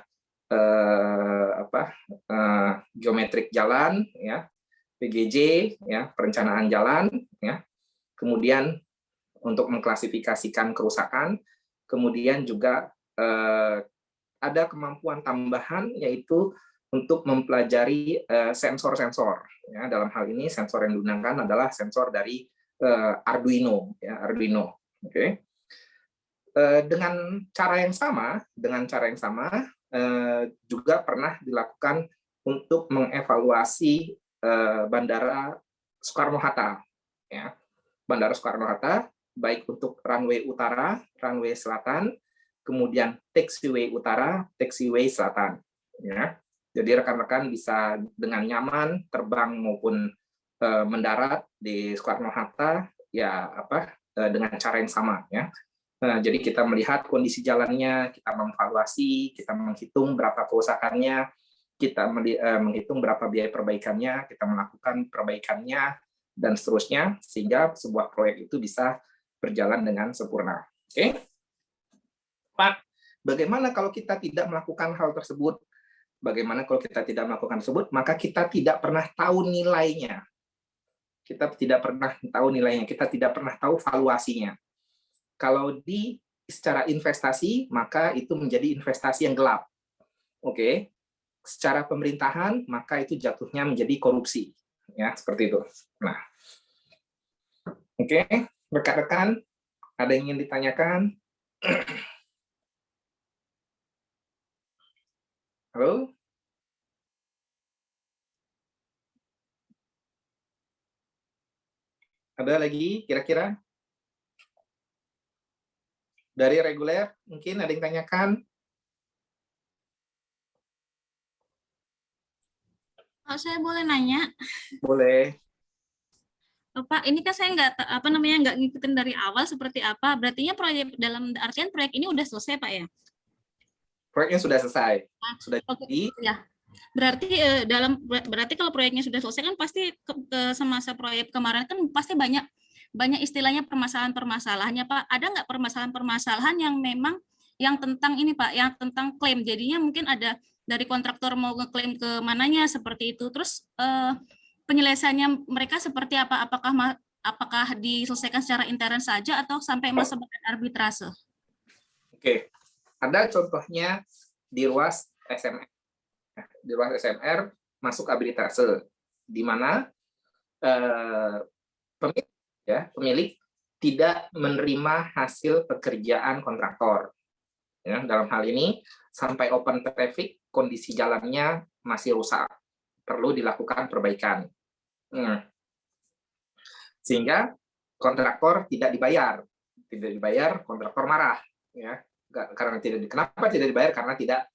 geometrik jalan, ya, PGJ, ya, perencanaan jalan, ya. Kemudian untuk mengklasifikasikan kerusakan, kemudian juga ada kemampuan tambahan yaitu untuk mempelajari sensor-sensor, ya. Dalam hal ini sensor yang digunakan adalah sensor dari Arduino, ya, Arduino. Oke. Dengan cara yang sama juga pernah dilakukan untuk mengevaluasi Bandara Soekarno-Hatta, ya. Bandara Soekarno-Hatta baik untuk runway utara, runway selatan, kemudian taxiway utara, taxiway selatan, ya. Jadi rekan-rekan bisa dengan nyaman terbang maupun mendarat di Soekarno-Hatta, ya, dengan cara yang sama, ya. Jadi kita melihat kondisi jalannya, kita mengevaluasi, kita menghitung berapa kerusakannya, kita menghitung berapa biaya perbaikannya, kita melakukan perbaikannya, dan seterusnya, sehingga sebuah proyek itu bisa berjalan dengan sempurna. Oke? Pak, bagaimana kalau kita tidak melakukan hal tersebut? Bagaimana kalau kita tidak melakukan tersebut? Maka kita tidak pernah tahu nilainya. Kita tidak pernah tahu nilainya, kita tidak pernah tahu valuasinya. Kalau secara investasi, maka itu menjadi investasi yang gelap. Oke. Secara pemerintahan, maka itu jatuhnya menjadi korupsi. Ya, seperti itu. Nah. Oke, rekan-rekan, ada yang ingin ditanyakan? Halo? Ada lagi kira-kira? Dari reguler, mungkin ada yang tanyakan? Saya boleh nanya? Boleh. Pak, ini kan saya nggak ngikutin dari awal seperti apa. Berartinya proyek dalam artian proyek ini udah selesai, Pak, ya? Proyeknya sudah selesai. Sudah Oke, jadi. ya. Berarti berarti kalau proyeknya sudah selesai kan pasti semasa proyek kemarin kan pasti banyak istilahnya permasalahan-permasalahannya Pak. Ada nggak permasalahan-permasalahan yang memang yang tentang ini Pak, yang tentang klaim. Jadinya mungkin ada dari kontraktor mau ngeklaim ke mananya seperti itu. Terus penyelesaiannya mereka seperti apa? Apakah diselesaikan secara intern saja atau sampai masuk ke arbitrase? Oke, ada contohnya di ruas SMR. Di ruas SMR masuk arbitrase, di mana pemilik tidak menerima hasil pekerjaan kontraktor. Ya, dalam hal ini sampai open traffic kondisi jalannya masih rusak, perlu dilakukan perbaikan. Sehingga kontraktor tidak dibayar, kontraktor marah, ya, karena kenapa tidak dibayar? Karena tidak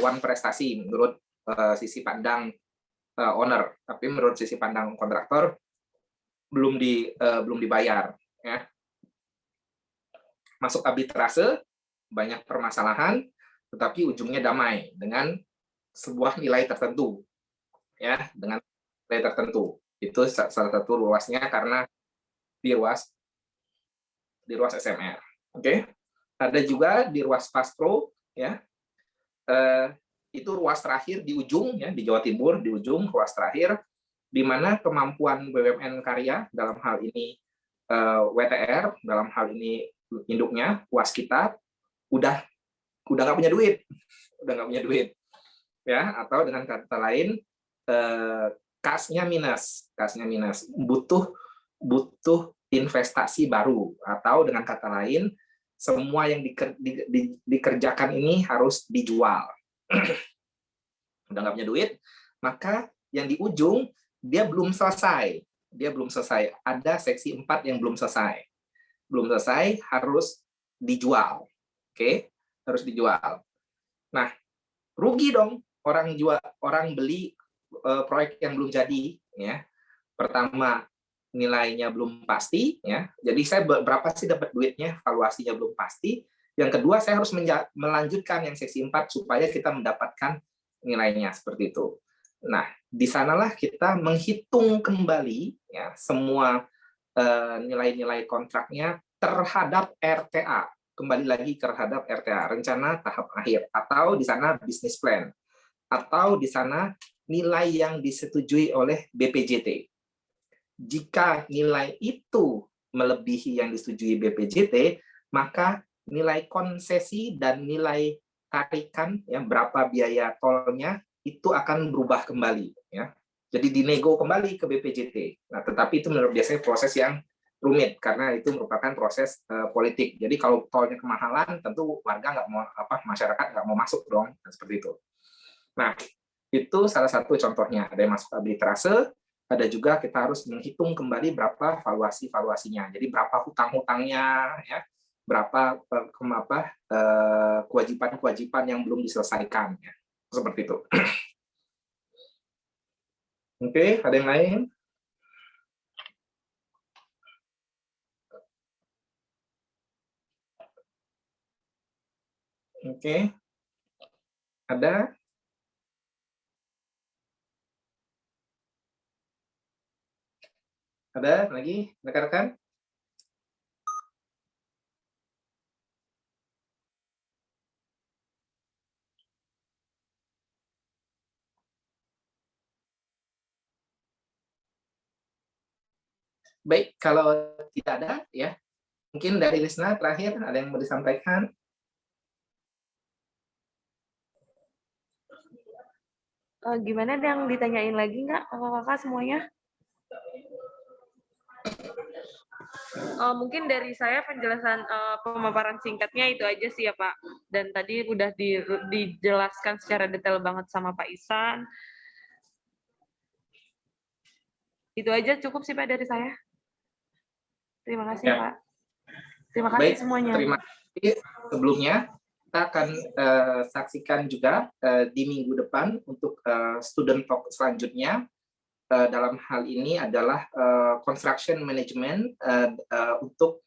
one prestasi menurut sisi pandang owner, tapi menurut sisi pandang kontraktor belum dibayar, ya. Masuk arbitrase, banyak permasalahan, tetapi ujungnya damai dengan sebuah nilai tertentu, ya, dengan nilai tertentu. Itu salah satu ruasnya karena di ruas SMR. Oke. Ada juga di ruas Pastro, ya. Itu ruas terakhir di ujung, ya, di Jawa Timur, di ujung ruas terakhir, di mana kemampuan BUMN karya dalam hal ini WTR, dalam hal ini induknya Waskita udah nggak punya duit, ya, atau dengan kata lain kasnya minus, butuh investasi baru, atau dengan kata lain semua yang dikerjakan ini harus dijual. Udah nggak punya duit, maka yang di ujung dia belum selesai, ada seksi 4 yang belum selesai, harus dijual. Oke, harus dijual. Nah, rugi dong orang beli proyek yang belum jadi, ya. Pertama, nilainya belum pasti, ya. Jadi saya berapa sih dapat duitnya, valuasinya belum pasti. Yang kedua, saya harus melanjutkan yang seksi 4 supaya kita mendapatkan nilainya seperti itu. Nah, di sanalah kita menghitung kembali, ya, semua nilai-nilai kontraknya terhadap RTA, kembali lagi terhadap RTA, rencana tahap akhir, atau di sana business plan, atau di sana nilai yang disetujui oleh BPJT. Jika nilai itu melebihi yang disetujui BPJT, maka nilai konsesi dan nilai tarikan, ya, berapa biaya tolnya itu akan berubah kembali, ya. Jadi dinego kembali ke BPJT. Nah, tetapi itu biasanya proses yang rumit karena itu merupakan proses politik. Jadi kalau tolnya kemahalan, tentu warga nggak mau, masyarakat nggak mau masuk dong, seperti itu. Nah, itu salah satu contohnya. Ada yang masuk arbitrase, ada juga kita harus menghitung kembali berapa valuasinya. Jadi berapa hutang-hutangnya, ya, berapa kewajiban-kewajiban yang belum diselesaikan, ya. Seperti itu. Oke, ada yang lain? Oke. Ada? Ada lagi rekan-rekan? Baik, kalau tidak ada, ya, mungkin dari Lisna terakhir ada yang mau disampaikan? Gimana yang ditanyain lagi nggak kakak-kakak semuanya? Mungkin dari saya penjelasan pemaparan singkatnya itu aja sih ya Pak. Dan tadi udah dijelaskan secara detail banget sama Pak Ihsan. Itu aja cukup sih Pak dari saya. Terima kasih, Ya. Pak. Terima kasih Baik, semuanya. terima kasih. Sebelumnya, kita akan saksikan juga di minggu depan untuk student talk selanjutnya. Dalam hal ini adalah construction management untuk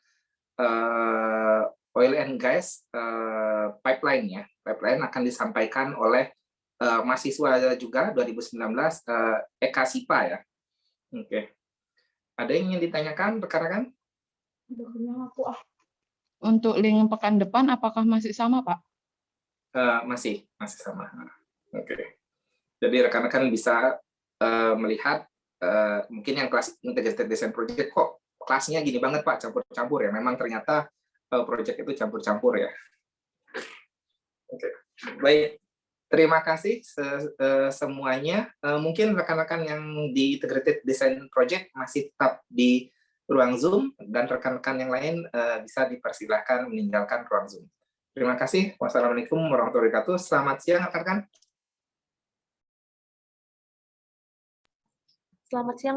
oil and gas pipeline, ya. Pipeline akan disampaikan oleh mahasiswa juga 2019 Eka Sipa ya. Oke. Ada yang ingin ditanyakan rekan-rekan? Untuk link pekan depan apakah masih sama, Pak? Masih sama. Oke. Jadi rekan-rekan bisa melihat mungkin yang kelas Integrated Design Project kok kelasnya gini banget Pak, campur-campur ya. Memang ternyata project itu campur-campur ya. Oke. Baik. Terima kasih semuanya. Mungkin rekan-rekan yang di Integrated Design Project masih tetap di ruang Zoom, dan rekan-rekan yang lain bisa dipersilahkan meninggalkan ruang Zoom. Terima kasih. Wassalamualaikum warahmatullahi wabarakatuh. Selamat siang, rekan-rekan. Selamat siang.